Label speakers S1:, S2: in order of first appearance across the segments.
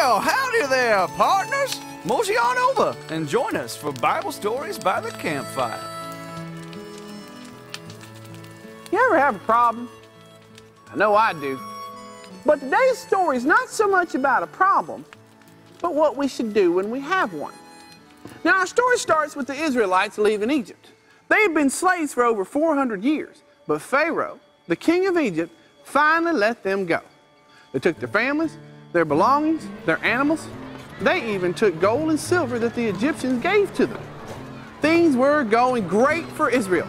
S1: Well, howdy there, partners. Mosey on over and join us for Bible Stories by the Campfire.
S2: You ever have a problem? I know I do. But today's story is not so much about a problem, but what we should do when we have one. Now, our story starts with the Israelites leaving Egypt. They had been slaves for over 400 years, but Pharaoh, the king of Egypt, finally let them go. They took their families, their belongings, their animals. They even took gold and silver that the Egyptians gave to them. Things were going great for Israel.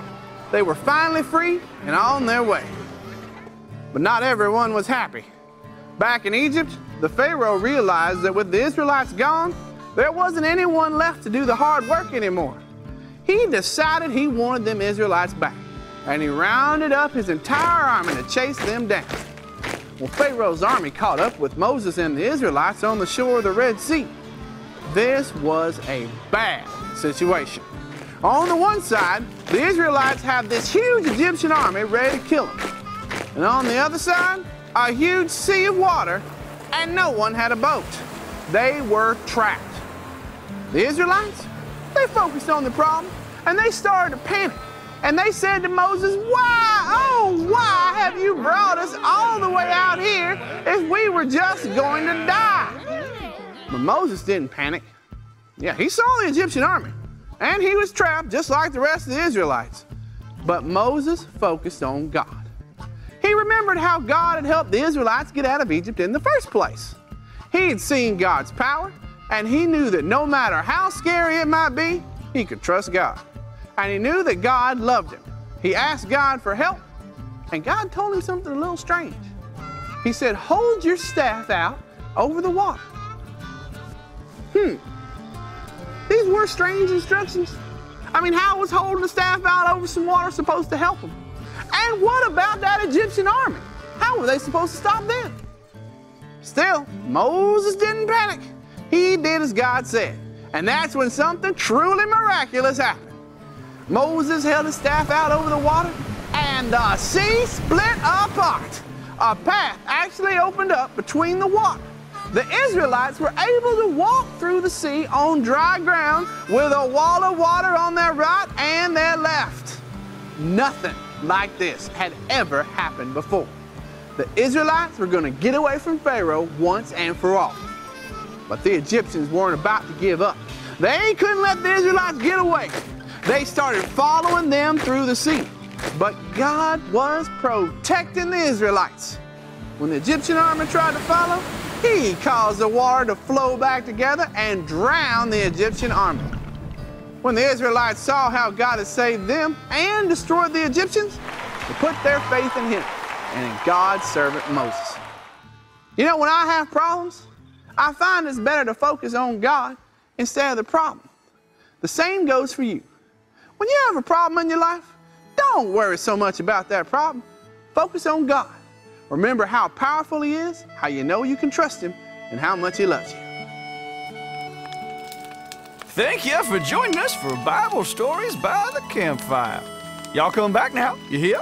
S2: They were finally free and on their way. But not everyone was happy. Back in Egypt, the Pharaoh realized that with the Israelites gone, there wasn't anyone left to do the hard work anymore. He decided he wanted them Israelites back, and he rounded up his entire army to chase them down. Well, Pharaoh's army caught up with Moses and the Israelites on the shore of the Red Sea. This was a bad situation. On the one side, the Israelites had this huge Egyptian army ready to kill them. And on the other side, a huge sea of water, and no one had a boat. They were trapped. The Israelites, they focused on the problem, and they started to panic. And they said to Moses, why have you brought us all the way out here if we were just going to die? But Moses didn't panic. Yeah, he saw the Egyptian army, and he was trapped just like the rest of the Israelites. But Moses focused on God. He remembered how God had helped the Israelites get out of Egypt in the first place. He had seen God's power, and he knew that no matter how scary it might be, he could trust God. And he knew that God loved him. He asked God for help, and God told him something a little strange. He said, hold your staff out over the water. These were strange instructions. I mean, how was holding the staff out over some water supposed to help them? And what about that Egyptian army? How were they supposed to stop them? Still, Moses didn't panic. He did as God said. And that's when something truly miraculous happened. Moses held his staff out over the water, and the sea split apart. A path actually opened up between the water. The Israelites were able to walk through the sea on dry ground with a wall of water on their right and their left. Nothing like this had ever happened before. The Israelites were going to get away from Pharaoh once and for all. But the Egyptians weren't about to give up. They couldn't let the Israelites get away. They started following them through the sea. But God was protecting the Israelites. When the Egyptian army tried to follow, he caused the water to flow back together and drown the Egyptian army. When the Israelites saw how God had saved them and destroyed the Egyptians, they put their faith in him and in God's servant Moses. You know, when I have problems, I find it's better to focus on God instead of the problem. The same goes for you. When you have a problem in your life, don't worry so much about that problem. Focus on God. Remember how powerful he is, how you know you can trust him, and how much he loves you.
S1: Thank you for joining us for Bible Stories by the Campfire. Y'all come back now, you hear?